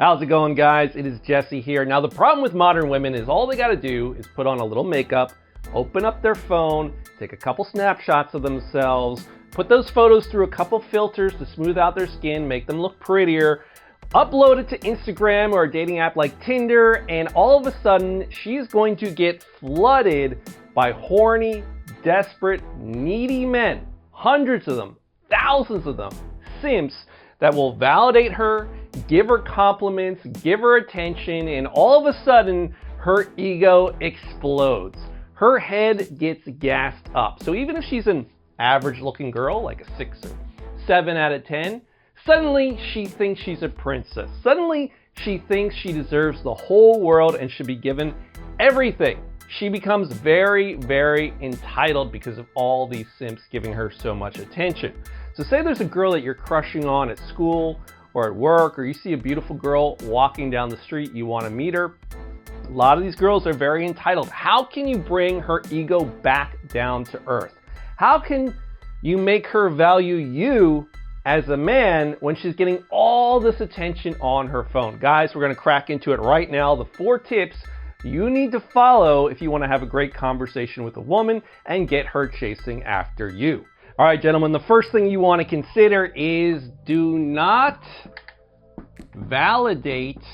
How's it going, guys? It is Jesse here. Now, the problem with modern women is all they got to do is put on a little makeup, open up their phone, take a couple snapshots of themselves, put those photos through a couple filters to smooth out their skin, make them look prettier, upload it to Instagram or a dating app like Tinder, and all of a sudden, she's going to get flooded by horny, desperate, needy men. Hundreds of them, thousands of them, simps that will validate her, give her compliments, give her attention, and all of a sudden, her ego explodes. Her head gets gassed up. So even if she's an average-looking girl, like a 6 or 7 out of 10, suddenly she thinks she's a princess. Suddenly she thinks she deserves the whole world and should be given everything. She becomes very, very entitled because of all these simps giving her so much attention. So say there's a girl that you're crushing on at school or at work, or you see a beautiful girl walking down the street, you want to meet her. A lot of these girls are very entitled. How can you bring her ego back down to earth? How can you make her value you as a man when she's getting all this attention on her phone? Guys, we're going to crack into it right now. The 4 tips you need to follow if you want to have a great conversation with a woman and get her chasing after you. All right, gentlemen, the first thing you want to consider is do not validate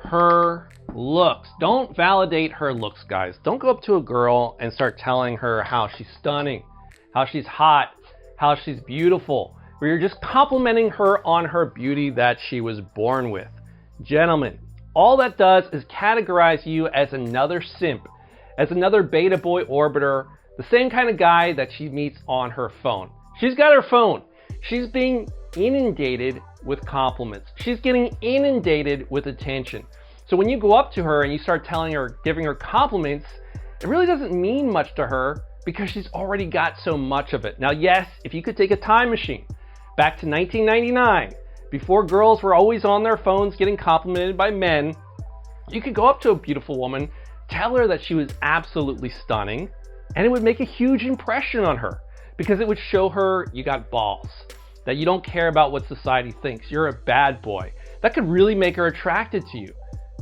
her looks. Don't validate her looks, guys. Don't go up to a girl and start telling her how she's stunning, how she's hot, how she's beautiful, where you're just complimenting her on her beauty that she was born with. Gentlemen, all that does is categorize you as another simp, as another beta boy orbiter, the same kind of guy that she meets on her phone. She's got her phone. She's being inundated with compliments. She's getting inundated with attention. So when you go up to her and you start telling her, giving her compliments, it really doesn't mean much to her because she's already got so much of it. Now, yes, if you could take a time machine back to 1999, before girls were always on their phones getting complimented by men, you could go up to a beautiful woman, tell her that she was absolutely stunning, and it would make a huge impression on her because it would show her you got balls, that you don't care about what society thinks, you're a bad boy. That could really make her attracted to you.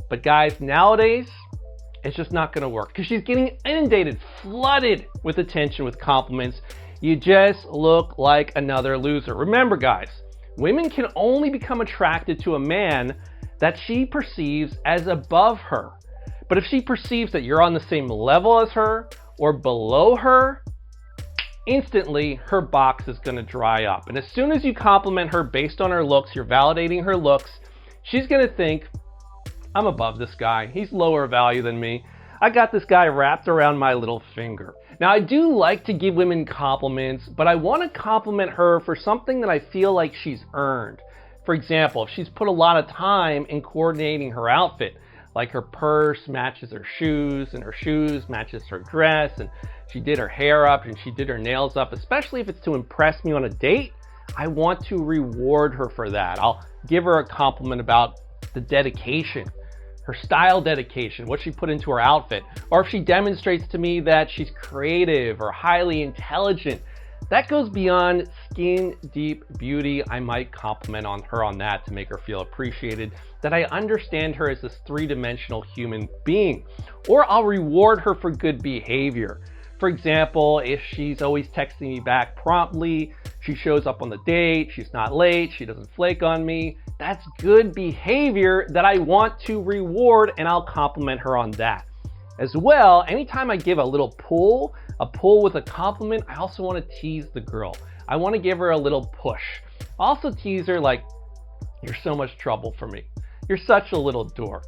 But guys, nowadays, it's just not gonna work because she's getting inundated, flooded with attention, with compliments. You just look like another loser. Remember, guys, women can only become attracted to a man that she perceives as above her. But if she perceives that you're on the same level as her or below her, instantly her box is going to dry up. And as soon as you compliment her based on her looks, you're validating her looks, she's going to think, I'm above this guy. He's lower value than me. I got this guy wrapped around my little finger. Now, I do like to give women compliments, but I want to compliment her for something that I feel like she's earned. For example, if she's put a lot of time in coordinating her outfit, like her purse matches her shoes and her shoes matches her dress, and she did her hair up and she did her nails up, especially if it's to impress me on a date, I want to reward her for that. I'll give her a compliment about the dedication, her style dedication, what she put into her outfit, or if she demonstrates to me that she's creative or highly intelligent. That goes beyond skin deep beauty. I might compliment on her on that to make her feel appreciated, that I understand her as this 3-dimensional human being. Or I'll reward her for good behavior. For example, if she's always texting me back promptly, she shows up on the date, she's not late, she doesn't flake on me, that's good behavior that I want to reward, and I'll compliment her on that. As well, anytime I give a little pull with a compliment, I also want to tease the girl. I want to give her a little push. Also tease her like, you're so much trouble for me. You're such a little dork.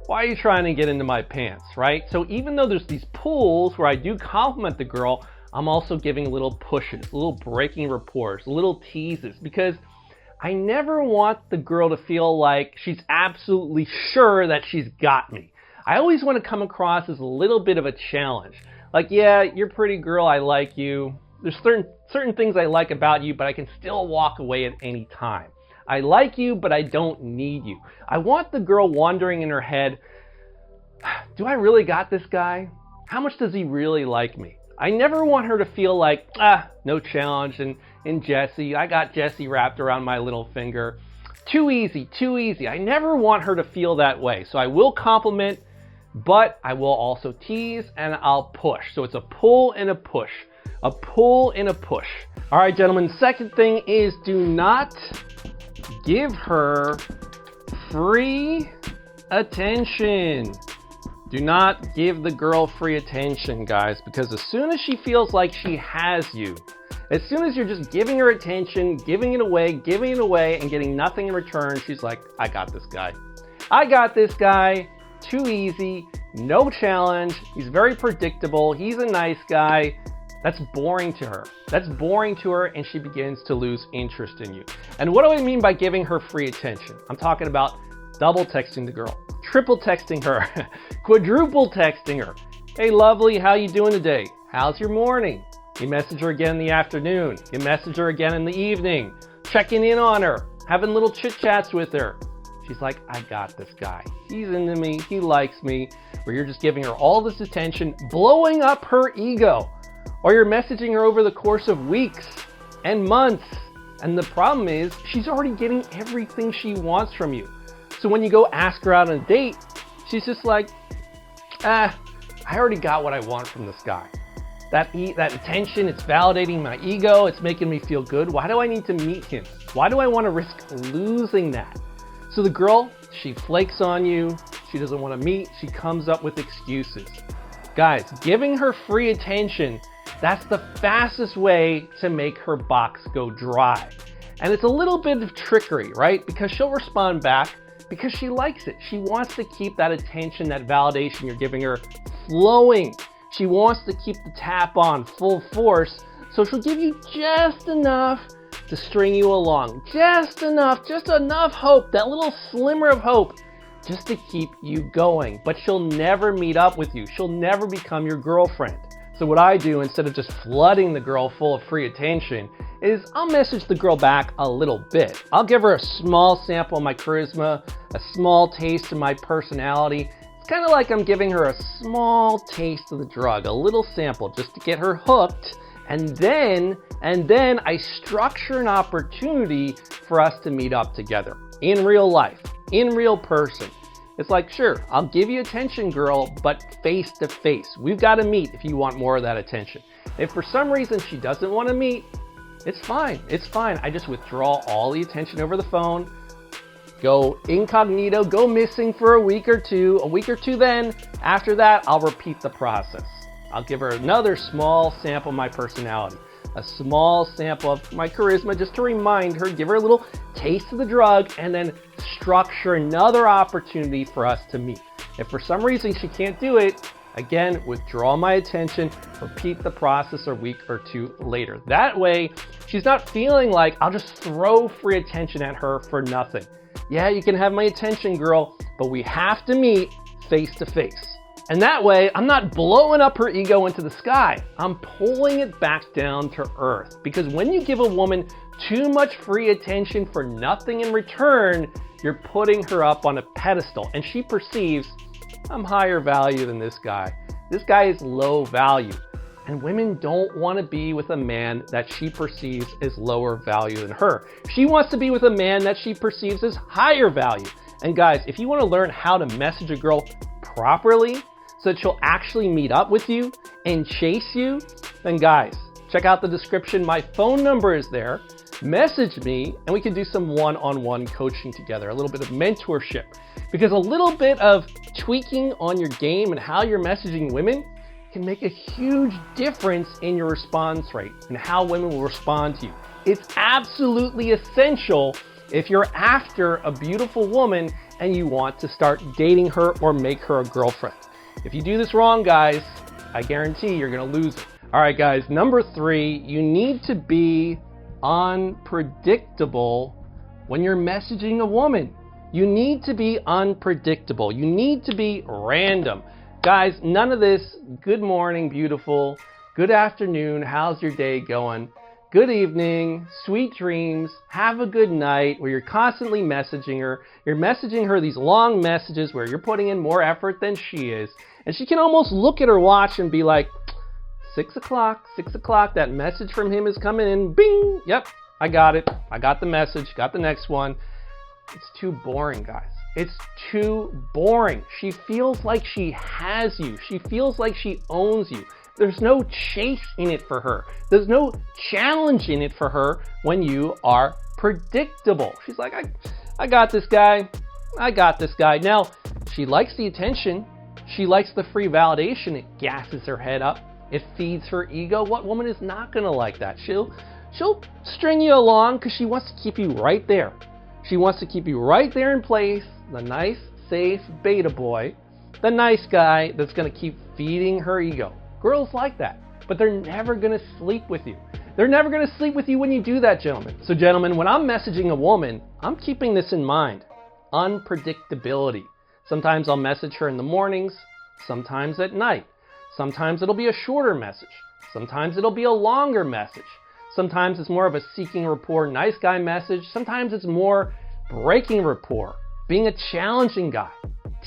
Why are you trying to get into my pants, right? So even though there's these pulls where I do compliment the girl, I'm also giving little pushes, little breaking rapports, little teases, because I never want the girl to feel like she's absolutely sure that she's got me. I always want to come across as a little bit of a challenge. Like, yeah, you're a pretty girl, I like you. There's certain things I like about you, but I can still walk away at any time. I like you, but I don't need you. I want the girl wondering in her head, do I really got this guy? How much does he really like me? I never want her to feel like, no challenge, and Jesse, I got Jesse wrapped around my little finger. Too easy, too easy. I never want her to feel that way. So I will compliment, but I will also tease and I'll push. So it's a pull and a push. A pull and a push. All right, gentlemen, second thing is do not give her free attention. Do not give the girl free attention, guys, because as soon as she feels like she has you, as soon as you're just giving her attention, giving it away, and getting nothing in return, she's like, I got this guy. I got this guy. Too easy, no challenge. He's very predictable. He's a nice guy. That's boring to her. That's boring to her, and she begins to lose interest in you. And what do I mean by giving her free attention? I'm talking about double texting the girl, triple texting her, quadruple texting her. Hey, lovely, how you doing today? How's your morning? You message her again in the afternoon. You message her again in the evening. Checking in on her, having little chit chats with her. She's like, I got this guy. He's into me. He likes me. Or you're just giving her all this attention, blowing up her ego. Or you're messaging her over the course of weeks and months. And the problem is she's already getting everything she wants from you. So when you go ask her out on a date, she's just like, I already got what I want from this guy. That attention, it's validating my ego. It's making me feel good. Why do I need to meet him? Why do I want to risk losing that? So the girl, she flakes on you. She doesn't want to meet. She comes up with excuses. Guys, giving her free attention, that's the fastest way to make her box go dry. And it's a little bit of trickery, right? Because she'll respond back because she likes it. She wants to keep that attention, that validation you're giving her flowing. She wants to keep the tap on full force, so she'll give you just enough to string you along. Just enough hope, that little slimmer of hope, just to keep you going. But she'll never meet up with you. She'll never become your girlfriend. So what I do, instead of just flooding the girl full of free attention, is I'll message the girl back a little bit. I'll give her a small sample of my charisma, a small taste of my personality. It's kind of like I'm giving her a small taste of the drug, a little sample, just to get her hooked. And then I structure an opportunity for us to meet up together in real life, in real person. It's like, sure, I'll give you attention, girl, but face to face. We've got to meet if you want more of that attention. If for some reason she doesn't want to meet, it's fine. It's fine. I just withdraw all the attention over the phone, go incognito, go missing for a week or two. Then, after that, I'll repeat the process. I'll give her another small sample of my personality, a small sample of my charisma, just to remind her, give her a little taste of the drug, and then structure another opportunity for us to meet. If for some reason she can't do it, again, withdraw my attention, repeat the process a week or two later. That way, she's not feeling like I'll just throw free attention at her for nothing. Yeah, you can have my attention, girl, but we have to meet face to face. And that way, I'm not blowing up her ego into the sky. I'm pulling it back down to earth. Because when you give a woman too much free attention for nothing in return, you're putting her up on a pedestal. And she perceives, I'm higher value than this guy. This guy is low value. And women don't want to be with a man that she perceives as lower value than her. She wants to be with a man that she perceives as higher value. And guys, if you want to learn how to message a girl properly, so that she'll actually meet up with you and chase you, then guys, check out the description. My phone number is there. Message me and we can do some one-on-one coaching together, a little bit of mentorship. Because a little bit of tweaking on your game and how you're messaging women can make a huge difference in your response rate and how women will respond to you. It's absolutely essential if you're after a beautiful woman and you want to start dating her or make her a girlfriend. If you do this wrong, guys, I guarantee you're gonna lose it. All right, guys, number 3, you need to be unpredictable when you're messaging a woman. You need to be unpredictable. You need to be random. Guys, none of this, good morning, beautiful, good afternoon, how's your day going? Good evening, sweet dreams, have a good night, where you're constantly messaging her. You're messaging her these long messages where you're putting in more effort than she is. And she can almost look at her watch and be like, 6 o'clock, that message from him is coming in, bing, yep, I got it. I got the message, got the next one. It's too boring, guys. It's too boring. She feels like she has you. She feels like she owns you. There's no chase in it for her. There's no challenge in it for her when you are predictable. She's like, I got this guy. I got this guy. Now, she likes the attention. She likes the free validation. It gasses her head up. It feeds her ego. What woman is not going to like that? She'll string you along because she wants to keep you right there. She wants to keep you right there in place. The nice, safe beta boy. The nice guy that's going to keep feeding her ego. Girls like that, but they're never going to sleep with you. They're never going to sleep with you when you do that, gentlemen. So gentlemen, when I'm messaging a woman, I'm keeping this in mind. Unpredictability. Sometimes I'll message her in the mornings, sometimes at night. Sometimes it'll be a shorter message. Sometimes it'll be a longer message. Sometimes it's more of a seeking rapport, nice guy message. Sometimes it's more breaking rapport, being a challenging guy,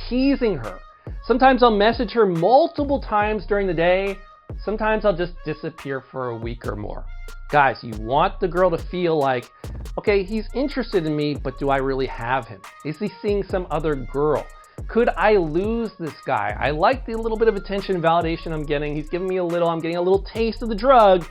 teasing her. Sometimes I'll message her multiple times during the day. Sometimes I'll just disappear for a week or more. Guys, you want the girl to feel like, okay, he's interested in me, but do I really have him? Is he seeing some other girl? Could I lose this guy? I like the little bit of attention and validation I'm getting. He's giving me I'm getting a little taste of the drug,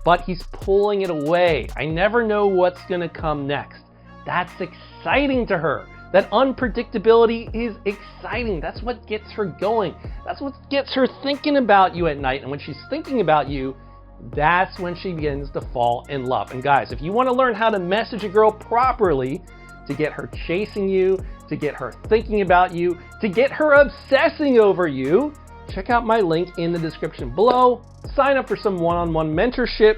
but he's pulling it away. I never know what's gonna come next. That's exciting to her. That unpredictability is exciting. That's what gets her going. That's what gets her thinking about you at night. And when she's thinking about you, that's when she begins to fall in love. And guys, if you want to learn how to message a girl properly, to get her chasing you, to get her thinking about you, to get her obsessing over you, check out my link in the description below. Sign up for some one-on-one mentorship.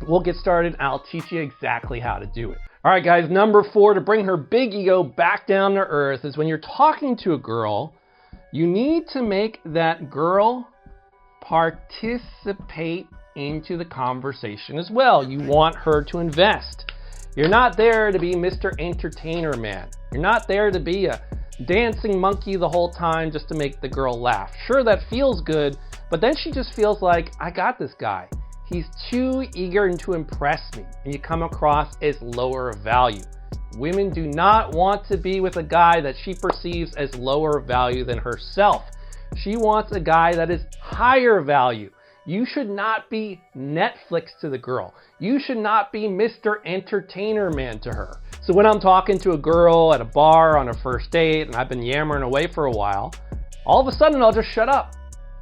We'll get started. I'll teach you exactly how to do it. All right, guys, number 4, to bring her big ego back down to earth is when you're talking to a girl, you need to make that girl participate into the conversation as well. You want her to invest. You're not there to be Mr. Entertainer Man. You're not there to be a dancing monkey the whole time just to make the girl laugh. Sure, that feels good, but then she just feels like, I got this guy. He's too eager to impress me, and you come across as lower value. Women do not want to be with a guy that she perceives as lower value than herself. She wants a guy that is higher value. You should not be Netflix to the girl. You should not be Mr. Entertainer Man to her. So when I'm talking to a girl at a bar on a first date and I've been yammering away for a while, all of a sudden I'll just shut up.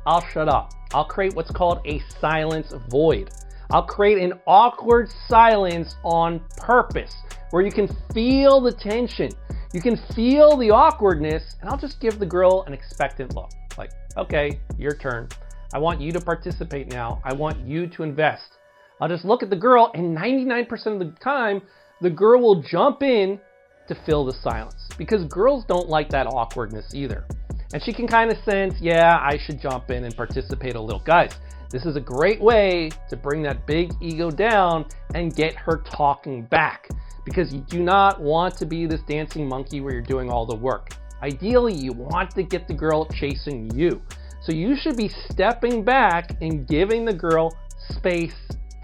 I'll shut up. I'll create what's called a silence void. I'll create an awkward silence on purpose where you can feel the tension. You can feel the awkwardness, and I'll just give the girl an expectant look. Like, okay, your turn. I want you to participate now. I want you to invest. I'll just look at the girl, and 99% of the time, the girl will jump in to fill the silence because girls don't like that awkwardness either. And she can kind of sense, yeah, I should jump in and participate a little. Guys, this is a great way to bring that big ego down and get her talking back because you do not want to be this dancing monkey where you're doing all the work. Ideally, you want to get the girl chasing you. So you should be stepping back and giving the girl space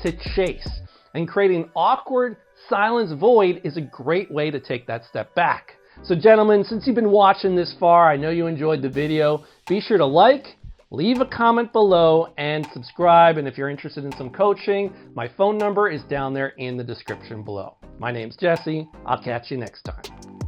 to chase. And creating an awkward silence void is a great way to take that step back. So gentlemen, since you've been watching this far, I know you enjoyed the video. Be sure to like, leave a comment below, and subscribe. And if you're interested in some coaching, my phone number is down there in the description below. My name's Jesse. I'll catch you next time.